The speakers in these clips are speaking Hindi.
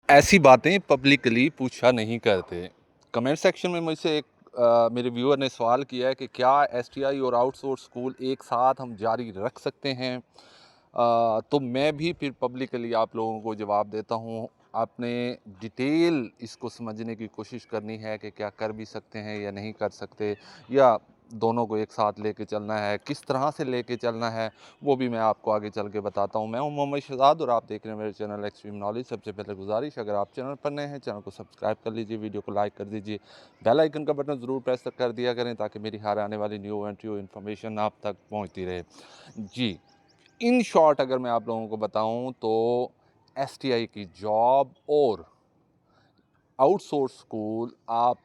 ऐसी बातें पब्लिकली पूछा नहीं करते। कमेंट सेक्शन में मुझसे एक मेरे व्यूअर ने सवाल किया है कि क्या एसटीआई और आउटसोर्स स्कूल एक साथ हम जारी रख सकते हैं। तो मैं भी फिर पब्लिकली आप लोगों को जवाब देता हूँ। आपने डिटेल इसको समझने की कोशिश करनी है कि क्या कर भी सकते हैं या नहीं कर सकते, या दोनों को एक साथ लेके चलना है, किस तरह से लेके चलना है, वो भी मैं आपको आगे चल के बताता हूँ। मैं हूँ मोहम्मद शहजाद और आप देख रहे हैं मेरे चैनल एक्सट्रीम नॉलेज। सबसे पहले गुजारिश, अगर आप चैनल पर नए हैं चैनल को सब्सक्राइब कर लीजिए, वीडियो को लाइक कर दीजिए, बेल आइकन का बटन ज़रूर प्रेस कर दिया करें ताकि मेरी हर आने वाली न्यू एंड ट्रू इन्फॉर्मेशन आप तक पहुँचती रहे। जी, इन शॉर्ट अगर मैं आप लोगों को बताऊं तो एसटीआई की जॉब और आउटसोर्स स्कूल, आप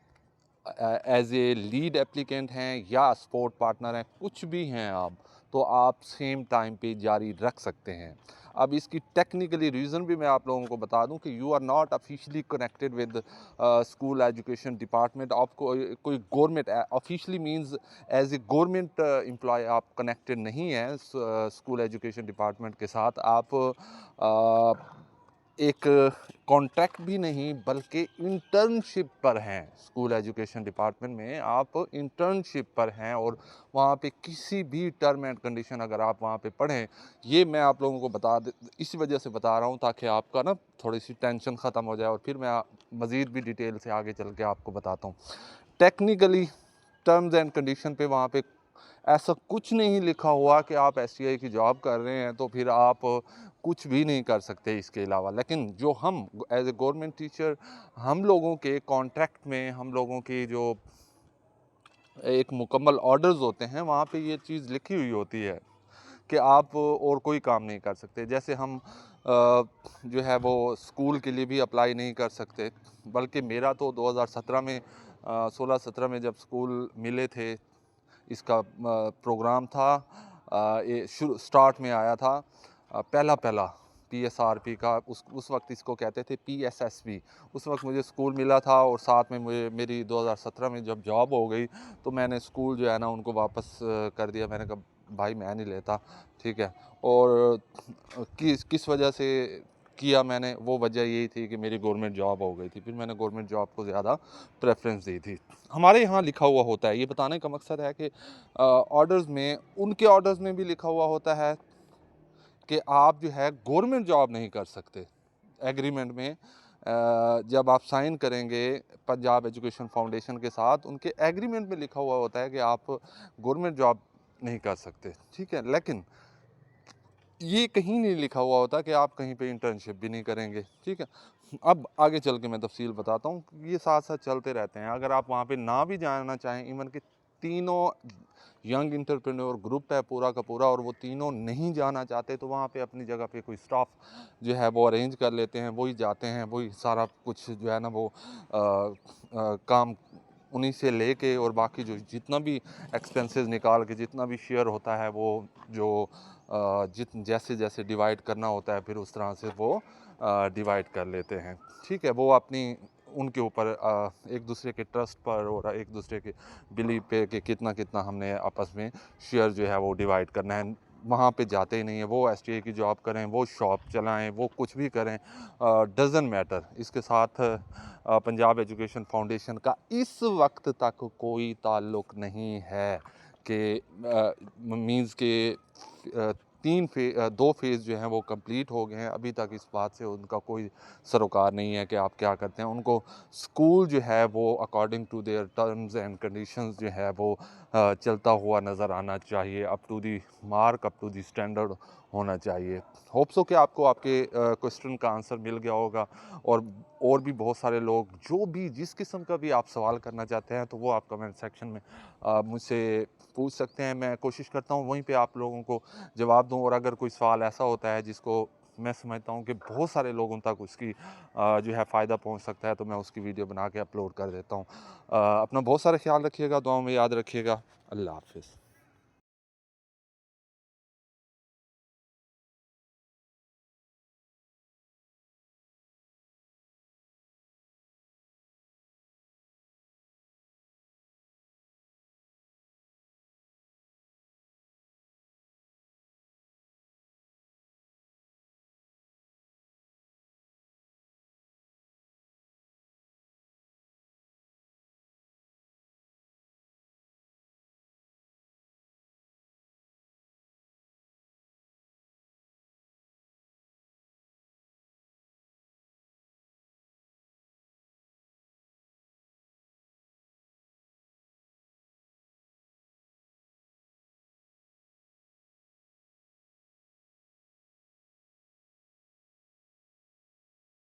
एज ए लीड एप्लीकेंट हैं या सपोर्ट पार्टनर हैं, कुछ भी हैं आप, तो आप सेम टाइम पे जारी रख सकते हैं। अब इसकी टेक्निकली रीज़न भी मैं आप लोगों को बता दूं कि you are not officially connected with school education department. आपको कोई government officially means as a government employ आप कनेक्टेड नहीं हैं स्कूल एजुकेशन डिपार्टमेंट के साथ। आप एक कॉन्ट्रैक्ट भी नहीं बल्कि इंटर्नशिप पर हैं। स्कूल एजुकेशन डिपार्टमेंट में आप इंटर्नशिप पर हैं और वहाँ पे किसी भी टर्म एंड कंडीशन अगर आप वहाँ पे पढ़ें, ये मैं आप लोगों को इसी वजह से बता रहा हूँ ताकि आपका ना थोड़ी सी टेंशन ख़त्म हो जाए और फिर मैं मज़ीद भी डिटेल से आगे चल के आपको बताता हूँ। टेक्निकली टर्म्स एंड कंडीशन पे वहाँ पे ऐसा कुछ नहीं लिखा हुआ कि आप एसटीआई की जॉब कर रहे हैं तो फिर आप कुछ भी नहीं कर सकते इसके अलावा। लेकिन जो हम एज ए गवर्नमेंट टीचर, हम लोगों के कॉन्ट्रैक्ट में, हम लोगों की जो एक मुकम्मल ऑर्डर्स होते हैं वहाँ पे ये चीज़ लिखी हुई होती है कि आप और कोई काम नहीं कर सकते। जैसे हम जो है वो स्कूल के लिए भी अप्लाई नहीं कर सकते, बल्कि मेरा तो 2017 में 16-17 में जब स्कूल मिले थे, इसका प्रोग्राम था, ये शुरू स्टार्ट में आया था पहला पहला पीएसआरपी का, उस वक्त इसको कहते थे पीएसएसबी। उस वक्त मुझे स्कूल मिला था और साथ में मुझे मेरी 2017 में जब जॉब हो गई तो मैंने स्कूल जो है ना उनको वापस कर दिया। मैंने कहा भाई मैं नहीं लेता, ठीक है। और किस किस वजह से किया मैंने, वो वजह यही थी कि मेरी गवर्नमेंट जॉब हो गई थी, फिर मैंने गवर्नमेंट जॉब को ज़्यादा प्रेफरेंस दी थी। हमारे यहाँ लिखा हुआ होता है, ये बताने का मकसद है कि ऑर्डर्स में, उनके ऑर्डर्स में भी लिखा हुआ होता है कि आप जो है गवर्नमेंट जॉब नहीं कर सकते। एग्रीमेंट में जब आप साइन करेंगे पंजाब एजुकेशन फाउंडेशन के साथ, उनके एग्रीमेंट में लिखा हुआ होता है कि आप गवर्नमेंट जॉब नहीं कर सकते, ठीक है। लेकिन ये कहीं नहीं लिखा हुआ होता कि आप कहीं पे इंटर्नशिप भी नहीं करेंगे, ठीक है। अब आगे चल के मैं तफसील बताता हूँ, ये साथ साथ चलते रहते हैं। अगर आप वहाँ पे ना भी जाना चाहें, इवन कि तीनों यंग इंटरप्रेन्योर ग्रुप है पूरा का पूरा और वो तीनों नहीं जाना चाहते, तो वहाँ पे अपनी जगह पे कोई स्टाफ जो है वो अरेंज कर लेते हैं, वही जाते हैं, वही सारा कुछ जो है ना वो काम उन्हीं से लेके, और बाकी जो जितना भी एक्सपेंसेस निकाल के जितना भी शेयर होता है वो जो जैसे जैसे डिवाइड करना होता है फिर उस तरह से वो डिवाइड कर लेते हैं, ठीक है। वो अपनी उनके ऊपर एक दूसरे के ट्रस्ट पर और एक दूसरे के बिलीव पे कि कितना कितना हमने आपस में शेयर जो है वो डिवाइड करना है। वहाँ पे जाते ही नहीं है। वो एसटीए की जॉब करें, वो शॉप चलाएं, वो कुछ भी करें, डज़न मैटर। इसके साथ पंजाब एजुकेशन फाउंडेशन का इस वक्त तक कोई ताल्लुक़ नहीं है कि मींस के 2 फेज़ जो हैं वो कंप्लीट हो गए हैं। अभी तक इस बात से उनका कोई सरोकार नहीं है कि आप क्या करते हैं। उनको स्कूल जो है वो according to their terms and conditions जो है वो चलता हुआ नज़र आना चाहिए, up to the mark, up to the standard होना चाहिए। होप सो कि आपको आपके क्वेश्चन का आंसर मिल गया होगा। और भी बहुत सारे लोग जो भी जिस किस्म का भी आप सवाल करना चाहते हैं तो वो आप कमेंट सेक्शन में मुझसे पूछ सकते हैं। मैं कोशिश करता हूँ वहीं पे आप लोगों को जवाब दूँ। और अगर कोई सवाल ऐसा होता है जिसको मैं समझता हूँ कि बहुत सारे लोगों तक उसकी जो है फ़ायदा पहुँच सकता है, तो मैं उसकी वीडियो बना के अपलोड कर देता हूँ। अपना बहुत सारा ख्याल रखिएगा, दुआओं में याद रखिएगा। अल्लाह हाफ़िज़।